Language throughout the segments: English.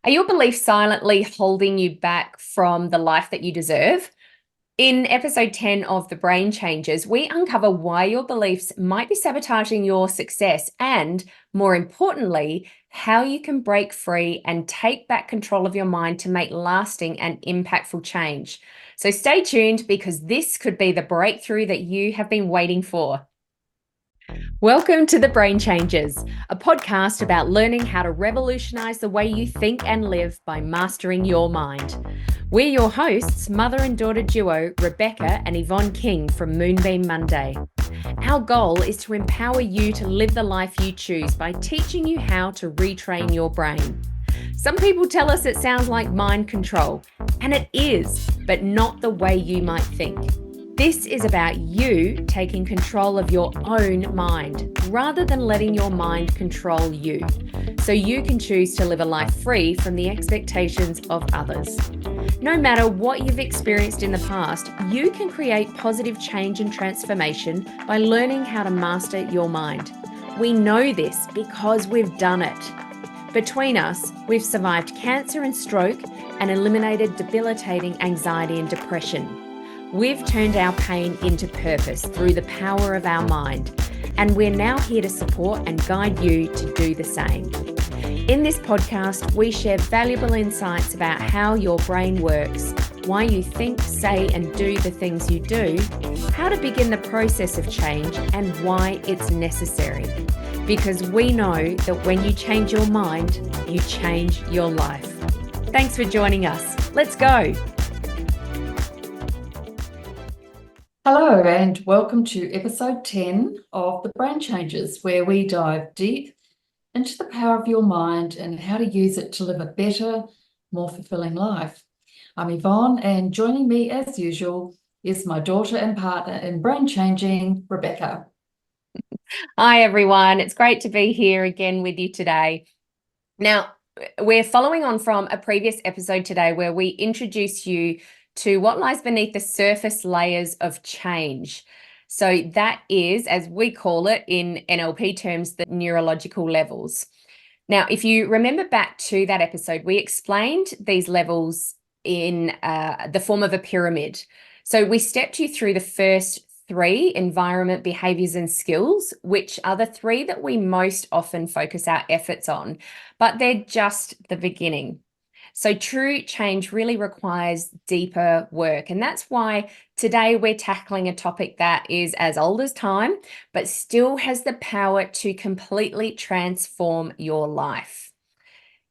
Are your beliefs silently holding you back from the life that you deserve? In episode 10 of The Brain Changes, we uncover why your beliefs might be sabotaging your success and, more importantly, how you can break free and take back control of your mind to make lasting and impactful change. So stay tuned because this could be the breakthrough that you have been waiting for. Welcome to The Brain Changes, a podcast about learning how to revolutionize the way you think and live by mastering your mind. We're your hosts, mother and daughter duo Rebecca and Yvonne King from Moonbeam Monday. Our goal is to empower you to live the life you choose by teaching you how to retrain your brain. Some people tell us it sounds like mind control, and it is, but not the way you might think. This is about you taking control of your own mind rather than letting your mind control you, so you can choose to live a life free from the expectations of others. No matter what you've experienced in the past, you can create positive change and transformation by learning how to master your mind. We know this because we've done it. Between us, we've survived cancer and stroke and eliminated debilitating anxiety and depression. We've turned our pain into purpose through the power of our mind, and we're now here to support and guide you to do the same. In this podcast, we share valuable insights about how your brain works, why you think, say, and do the things you do, how to begin the process of change, and why it's necessary. Because we know that when you change your mind, you change your life. Thanks for joining us. Let's go. Hello and welcome to episode 10 of The Brain Changes, where we dive deep into the power of your mind and how to use it to live a better, more fulfilling life. I'm Yvonne, and joining me as usual is my daughter and partner in Brain Changing, Rebecca. Hi everyone, it's great to be here again with you today. Now, we're following on from a previous episode today where we introduce you to what lies beneath the surface layers of change. So that is, as we call it in NLP terms, the neurological levels. Now, if you remember back to that episode, we explained these levels in the form of a pyramid. So we stepped you through the first three: environment, behaviors, and skills, which are the three that we most often focus our efforts on, but they're just the beginning. So true change really requires deeper work. And that's why today we're tackling a topic that is as old as time, but still has the power to completely transform your life.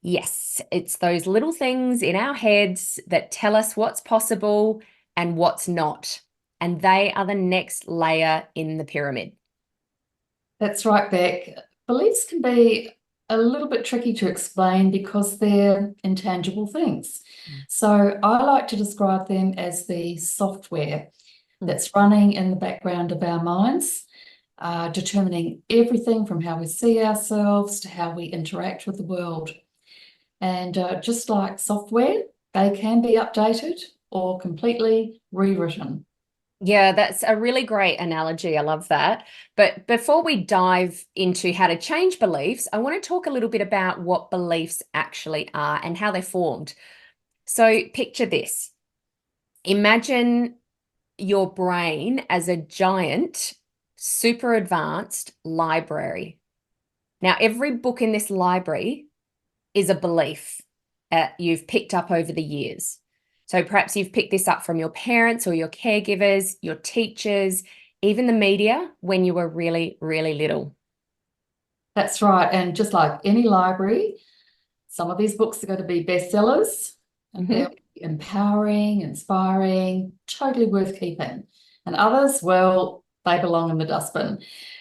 Yes, it's those little things in our heads that tell us what's possible and what's not. And they are the next layer in the pyramid. That's right, Beck. Beliefs can be a little bit tricky to explain because they're intangible things. So I like to describe them as the software that's running in the background of our minds, determining everything from how we see ourselves to how we interact with the world. And just like software, they can be updated or completely rewritten. Yeah, that's a really great analogy. I love that. But before we dive into how to change beliefs, I want to talk a little bit about what beliefs actually are and how they're formed. So picture this. Imagine your brain as a giant, super advanced library. Now, every book in this library is a belief you've picked up over the years. So perhaps you've picked this up from your parents or your caregivers, your teachers, even the media when you were really, really little. That's right. And just like any library, some of these books are going to be bestsellers and they'll be empowering, inspiring, totally worth keeping. And others, well, they belong in the dustbin.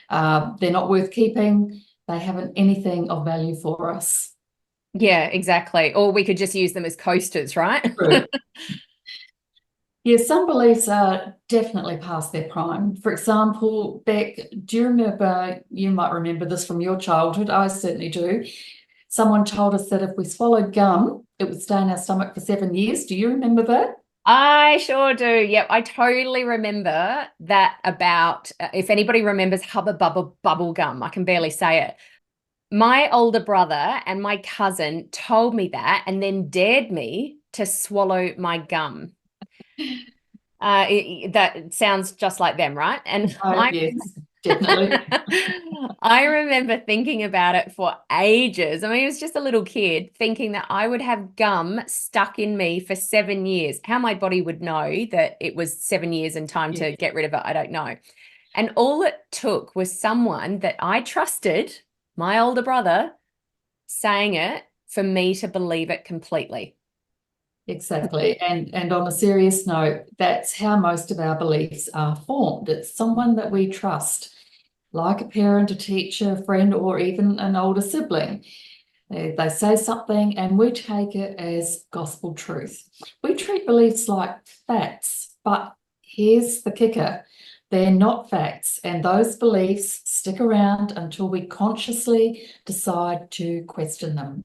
They're not worth keeping. They haven't anything of value for us. Yeah, exactly. Or we could just use them as coasters, right? True. Yeah, some beliefs are definitely past their prime. For example, Beck, do you remember, you might remember this from your childhood, I certainly do. Someone told us that if we swallowed gum, it would stay in our stomach for 7 years. Do you remember that? I sure do. Yep, I totally remember that about, if anybody remembers Hubba Bubba Bubble Gum, I can barely say it. My older brother and my cousin told me that and then dared me to swallow my gum. That sounds just like them, right? And Oh, yes, definitely. I remember thinking about it for ages. I mean, it was just a little kid thinking that I would have gum stuck in me for 7 years. How my body would know that it was 7 years and time Yes, to get rid of it, I don't know. And all it took was someone that I trusted, my older brother, saying it for me to believe it completely. exactly. And on a serious note, that's how most of our beliefs are formed. It's someone that we trust, like a parent, a teacher, a friend, or even an older sibling. They say something and we take it as gospel truth. We treat beliefs like facts, but here's the kicker. They're not facts, and those beliefs stick around until we consciously decide to question them.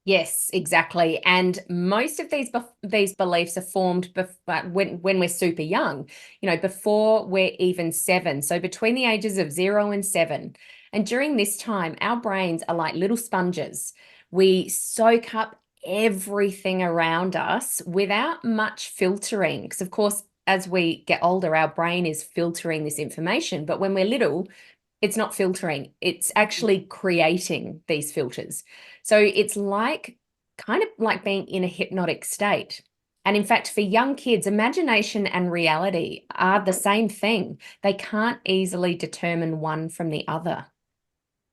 Yes, exactly. And most of these beliefs are formed when we're super young, before we're even 7. So between the ages of 0 and 7. And during this time, our brains are like little sponges. We soak up everything around us without much filtering. Because of course, as we get older, our brain is filtering this information. But when we're little, it's not filtering, it's actually creating these filters. So it's like kind of like being in a hypnotic state. And in fact, for young kids, imagination and reality are the same thing. They can't easily determine one from the other.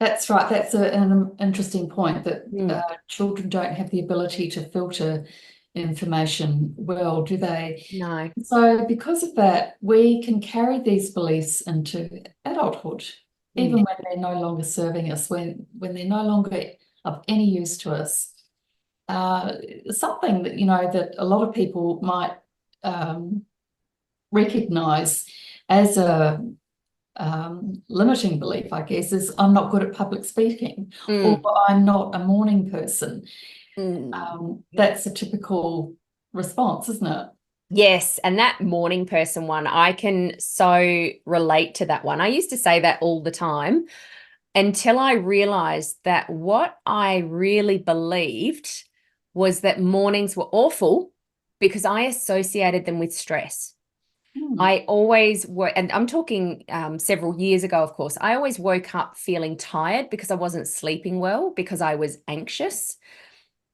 That's right. That's an interesting point that Mm, children don't have the ability to filter information well, do they? no. So, because of that, we can carry these beliefs into adulthood, even Mm, when they're no longer serving us, when they're no longer of any use to us. Uh, Something that, that a lot of people might um, recognize as a limiting belief, I guess, is I'm not good at public speaking, or mm, I'm not a morning person. mm. That's a typical response, isn't it? Yes, and that morning person one, I can so relate to that one. I used to say that all the time until I realized that what I really believed was that mornings were awful because I associated them with stress. Hmm. I always were, and I'm talking several years ago, of course, I always woke up feeling tired because I wasn't sleeping well, because I was anxious,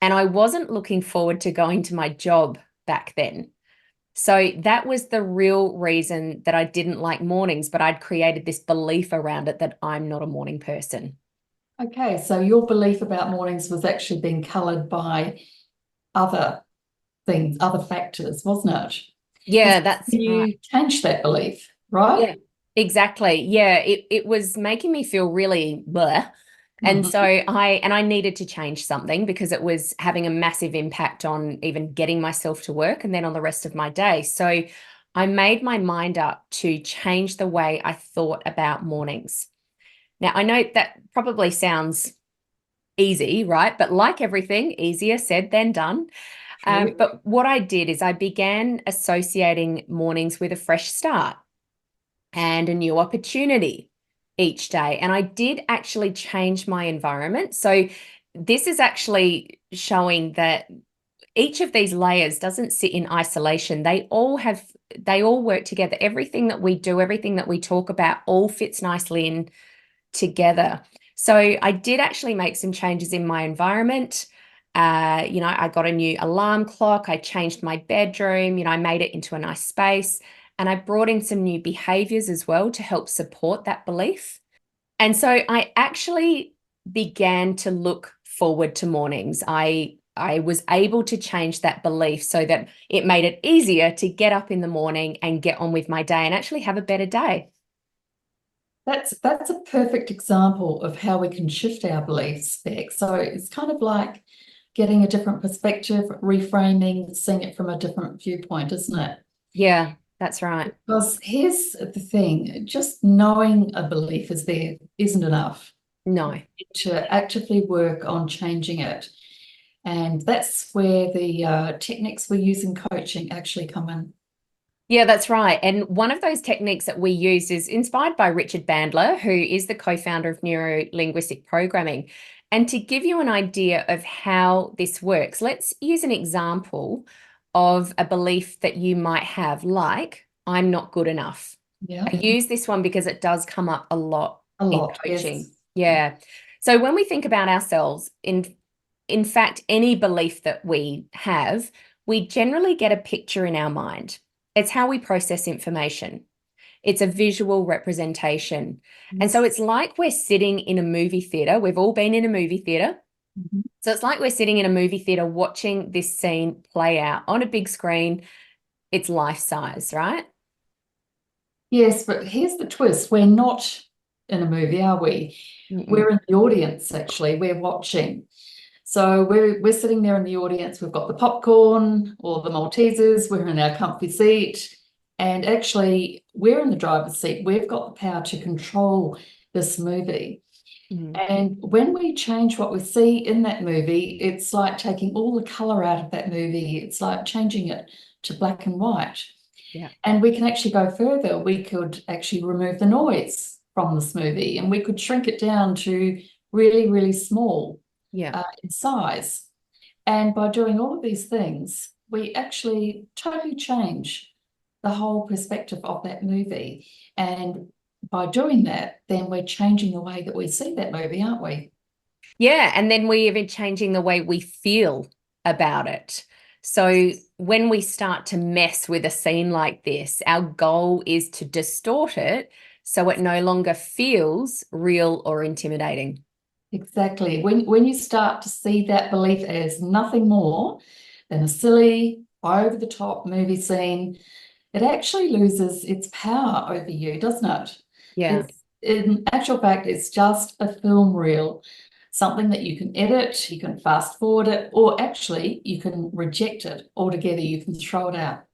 and I wasn't looking forward to going to my job back then. So that was the real reason that I didn't like mornings, but I'd created this belief around it that I'm not a morning person. Okay, so your belief about mornings was actually being coloured by other things, other factors, wasn't it? And Yeah, so that's right. you changed that belief, right? Yeah, exactly. Yeah, it was making me feel really bleh. And so Mhm. I needed to change something because it was having a massive impact on even getting myself to work and then on the rest of my day. So I made my mind up to change the way I thought about mornings. Now, I know that probably sounds easy, right? But like everything, easier said than done. True. But what I did is I began associating mornings with a fresh start and a new opportunity each day. And I did actually change my environment. So this is actually showing that each of these layers doesn't sit in isolation. They all work together. Everything that we do, everything that we talk about all fits nicely in together. So I did actually make some changes in my environment. I got a new alarm clock. I changed my bedroom. I made it into a nice space. And I brought in some new behaviors as well to help support that belief. And so I actually began to look forward to mornings. I was able to change that belief so that it made it easier to get up in the morning and get on with my day and actually have a better day. That's a perfect example of how we can shift our beliefs back. So it's kind of like getting a different perspective, reframing, seeing it from a different viewpoint, isn't it? Yeah, that's right. Because here's the thing, just knowing a belief is there isn't enough. No. To actively work on changing it. And that's where the techniques we use in coaching actually come in. Yeah, that's right. And one of those techniques that we use is inspired by Richard Bandler, who is the co-founder of neuro linguistic programming. And to give you an idea of how this works, let's use an example of a belief that you might have, like, I'm not good enough. Yeah, I use this one because it does come up a lot a in lot. coaching. Yes. Yeah. So when we think about ourselves, in fact, any belief that we have, we generally get a picture in our mind. It's how we process information. It's a visual representation. And so Yes. it's like we're sitting in a movie theater. We've all been in a movie theater. Mhm. So it's like we're sitting in a movie theater watching this scene play out on a big screen. It's life size, right? Yes, but here's the twist. We're not in a movie, are we? Mm-mm. We're in the audience, actually. We're watching. So we're sitting there in the audience. We've got the popcorn or the Maltesers. We're in our comfy seat. And actually, we're in the driver's seat. We've got the power to control this movie. Mm. And when we change what we see in that movie, it's like taking all the color out of that movie. It's like changing it to black and white. Yeah. And we can actually go further. We could actually remove the noise from this movie and we could shrink it down to really, really small Yeah. in size. And by doing all of these things, we actually totally change the whole perspective of that movie. And by doing that, then we're changing the way that we see that movie, aren't we? Yeah, and then we're even changing the way we feel about it. So when we start to mess with a scene like this, our goal is to distort it so it no longer feels real or intimidating. Exactly. When you start to see that belief as nothing more than a silly, over the top movie scene, it actually loses its power over you, doesn't it? Yeah. It's in actual fact, it's just a film reel, something that you can edit, you can fast forward it, or actually you can reject it altogether, you can throw it out.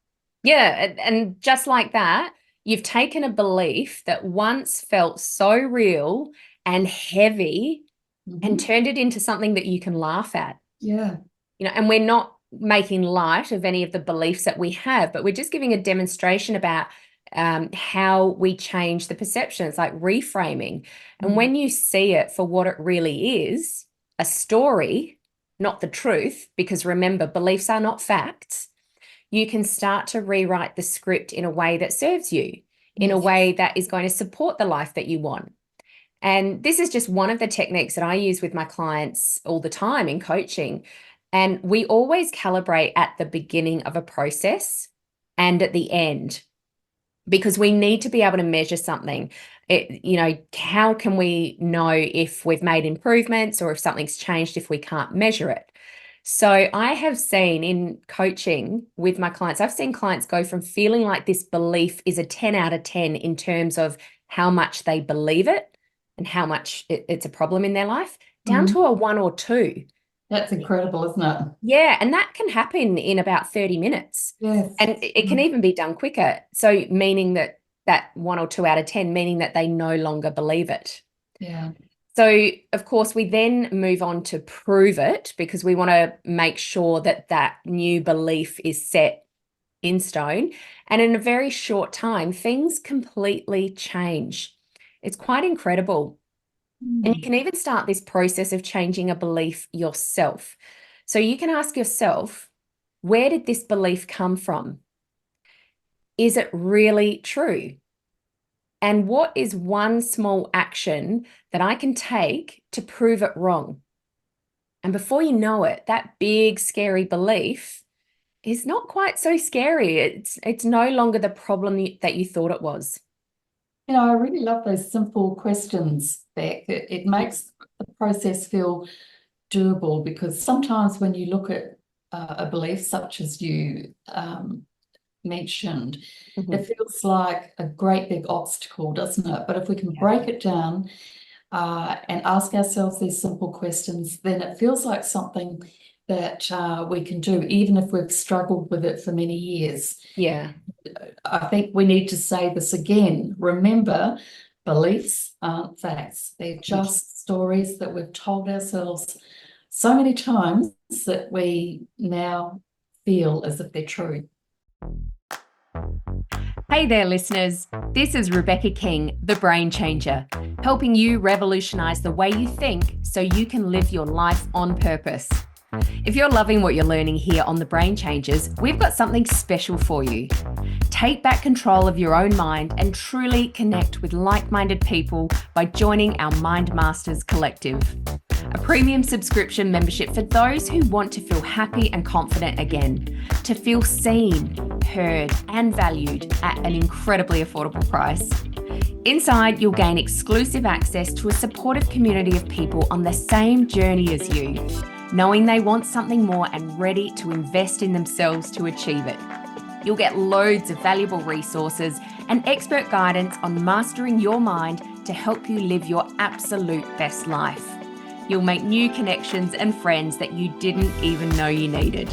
Yeah, and just like that, you've taken a belief that once felt so real and heavy and Mhm. turned it into something that you can laugh at. Yeah. And we're not making light of any of the beliefs that we have, but we're just giving a demonstration about how we change the perceptions, like reframing. And Mm. when you see it for what it really is, a story, not the truth, because remember, beliefs are not facts, you can start to rewrite the script in a way that serves you, in a Yes. way that is going to support the life that you want. And this is just one of the techniques that I use with my clients all the time in coaching. And we always calibrate at the beginning of a process and at the end because we need to be able to measure something. How can we know if we've made improvements or if something's changed if we can't measure it? So I have seen in coaching with my clients, I've seen clients go from feeling like this belief is a 10 out of 10 in terms of how much they believe it and how much it's a problem in their life, down Mhm. to a 1 or 2. That's incredible, isn't it? Yeah, and that can happen in about 30 minutes. Yes. And it can Mm. even be done quicker. So meaning that 1 or 2 out of 10, meaning that they no longer believe it. Yeah. So, of course, we then move on to prove it because we want to make sure that that new belief is set in stone. And in a very short time, things completely change. It's quite incredible. And you Mm. can even start this process of changing a belief yourself. So you can ask yourself, where did this belief come from? Is it really true? And what is one small action that I can take to prove it wrong? And before you know it, that big, scary belief is not quite so scary. It's no longer the problem that you thought it was. I really love those simple questions, Beck. It makes the process feel doable because sometimes when you look at a belief such as you mentioned, it Mhm. feels like a great big obstacle, doesn't it? But if we can Yeah. break it down and ask ourselves these simple questions, then it feels like something that we can do, even if we've struggled with it for many years. Yeah. I think we need to say this again. Remember, beliefs aren't facts. They're just stories that we've told ourselves so many times that we now feel as if they're true. Hey there, listeners. This is Rebecca King, the Brain Changer, helping you revolutionize the way you think so you can live your life on purpose. If you're loving what you're learning here on The Brain Changers, we've got something special for you. Take back control of your own mind and truly connect with like-minded people by joining our Mind Masters Collective, a premium subscription membership for those who want to feel happy and confident again, to feel seen, heard, and valued at an incredibly affordable price. Inside, you'll gain exclusive access to a supportive community of people on the same journey as you, knowing they want something more and ready to invest in themselves to achieve it. You'll get loads of valuable resources and expert guidance on mastering your mind to help you live your absolute best life. You'll make new connections and friends that you didn't even know you needed.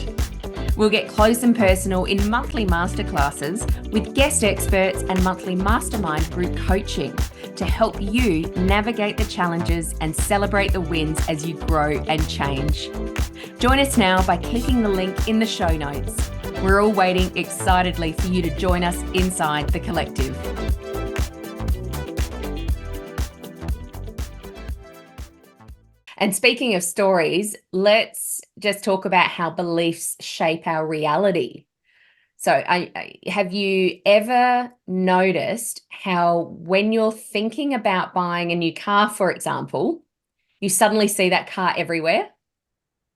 We'll get close and personal in monthly masterclasses with guest experts and monthly mastermind group coaching to help you navigate the challenges and celebrate the wins as you grow and change. Join us now by clicking the link in the show notes. We're all waiting excitedly for you to join us inside the collective. And speaking of stories, let's just talk about how beliefs shape our reality. So have you ever noticed how when you're thinking about buying a new car, for example, you suddenly see that car everywhere?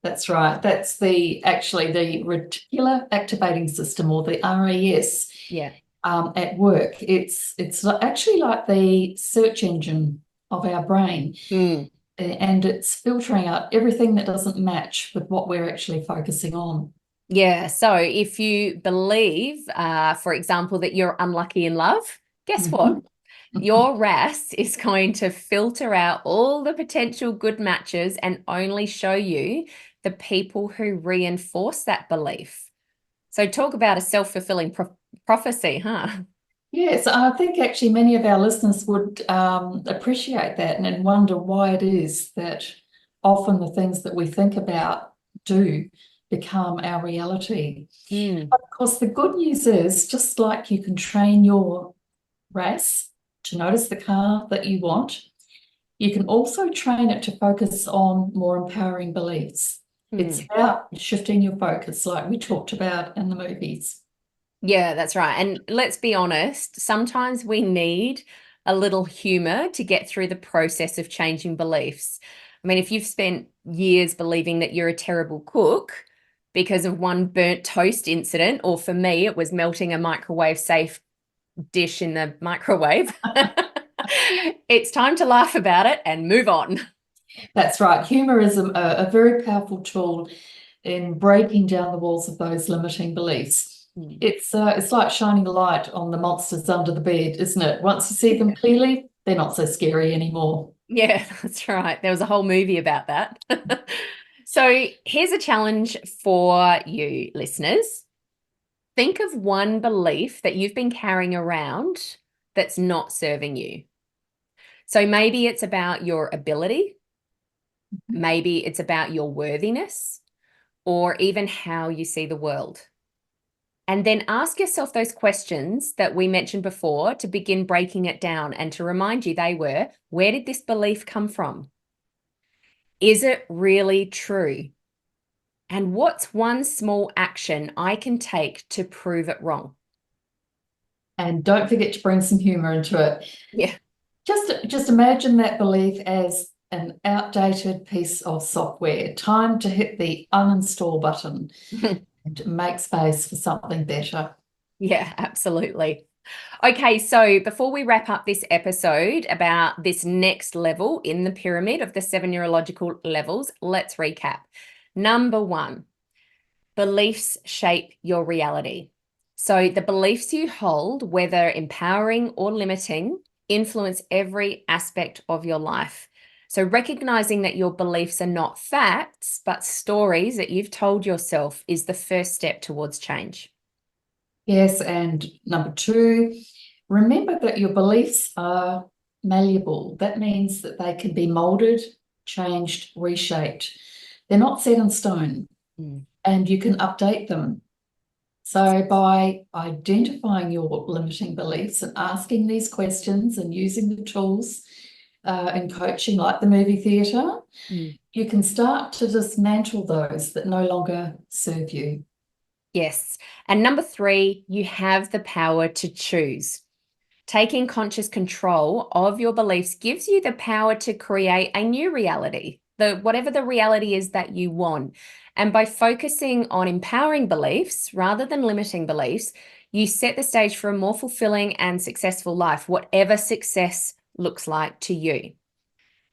That's right. That's actually the reticular activating system, or the RAS. Yeah. At work. It's actually like the search engine of our brain. And it's filtering out everything that doesn't match with what we're actually focusing on. Yeah. So if you believe, for example, that you're unlucky in love, guess what? Your RAS is going to filter out all the potential good matches and only show you the people who reinforce that belief. So talk about a self-fulfilling prophecy, huh? Yes, I think actually many of our listeners would appreciate that and wonder why it is that often the things that we think about do become our reality. But of course, the good news is, just like you can train your RAS to notice the car that you want, you can also train it to focus on more empowering beliefs. It's about shifting your focus, like we talked about in the movies. Yeah, that's right. And let's be honest, sometimes we need a little humor to get through the process of changing beliefs. I mean, if you've spent years believing that you're a terrible cook because of one burnt toast incident, or for me, it was melting a microwave safe dish in the microwave, it's time to laugh about it and move on. That's right. Humor is a very powerful tool in breaking down the walls of those limiting beliefs. It's like shining a light on the monsters under the bed, isn't it? Once you see them clearly, they're not so scary anymore. Yeah, that's right. There was a whole movie about that. So here's a challenge for you, listeners. Think of one belief that you've been carrying around that's not serving you. So maybe it's about your ability, maybe it's about your worthiness, or even how you see the world. And then ask yourself those questions that we mentioned before to begin breaking it down and to remind you they were, where did this belief come from? Is it really true? And what's one small action I can take to prove it wrong? And don't forget to bring some humor into it. Yeah. Just imagine that belief as an outdated piece of software. Time to hit the uninstall button and make space for something better. Yeah, absolutely. Okay, so before we wrap up this episode about this next level in the pyramid of the 7 neurological levels, let's recap. Number 1, beliefs shape your reality. So the beliefs you hold, whether empowering or limiting, influence every aspect of your life. So recognizing that your beliefs are not facts, but stories that you've told yourself is the first step towards change. Yes, and number 2, remember that your beliefs are malleable. That means that they can be molded, changed, reshaped. They're not set in stone, and you can update them. So by identifying your limiting beliefs and asking these questions and using the tools in coaching, like the movie theatre, you can start to dismantle those that no longer serve you. Yes. And number 3, you have the power to choose. Taking conscious control of your beliefs gives you the power to create a new reality, whatever the reality is that you want. And by focusing on empowering beliefs rather than limiting beliefs, you set the stage for a more fulfilling and successful life, whatever success looks like to you.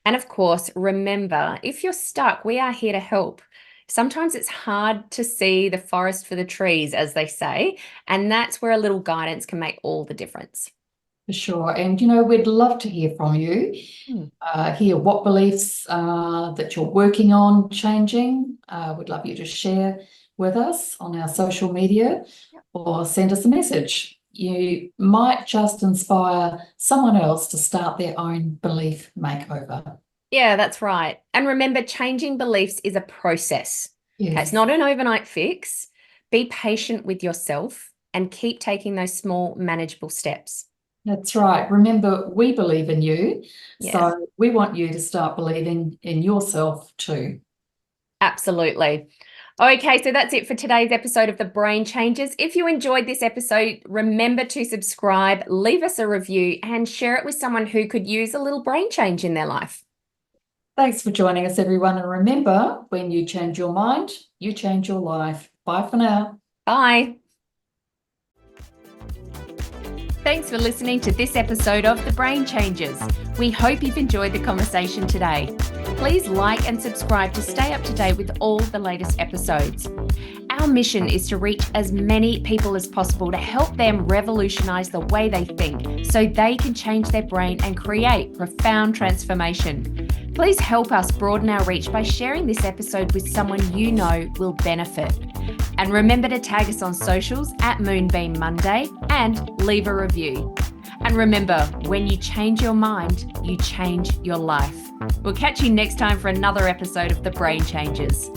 And of course, remember, if you're stuck, we are here to help. Sometimes it's hard to see the forest for the trees, as they say, and that's where a little guidance can make all the difference. For sure. And, we'd love to hear from you, hear what beliefs that you're working on changing. We'd love you to share with us on our social media or send us a message. You might just inspire someone else to start their own belief makeover. Yeah, that's right. And remember, changing beliefs is a process. Yes. Okay, it's not an overnight fix. Be patient with yourself and keep taking those small, manageable steps. That's right. Remember, we believe in you. Yeah. So we want you to start believing in yourself too. Absolutely. Okay, so that's it for today's episode of The Brain Changes. If you enjoyed this episode, remember to subscribe, leave us a review, and share it with someone who could use a little brain change in their life. Thanks for joining us, everyone. And remember, when you change your mind, you change your life. Bye for now. Bye. Thanks for listening to this episode of The Brain Changes. We hope you've enjoyed the conversation today. Please like and subscribe to stay up to date with all the latest episodes. Our mission is to reach as many people as possible to help them revolutionize the way they think so they can change their brain and create profound transformation. Please help us broaden our reach by sharing this episode with someone you know will benefit. And remember to tag us on socials at Moonbeam Monday and leave a review. And remember, when you change your mind, you change your life. We'll catch you next time for another episode of The Brain Changes.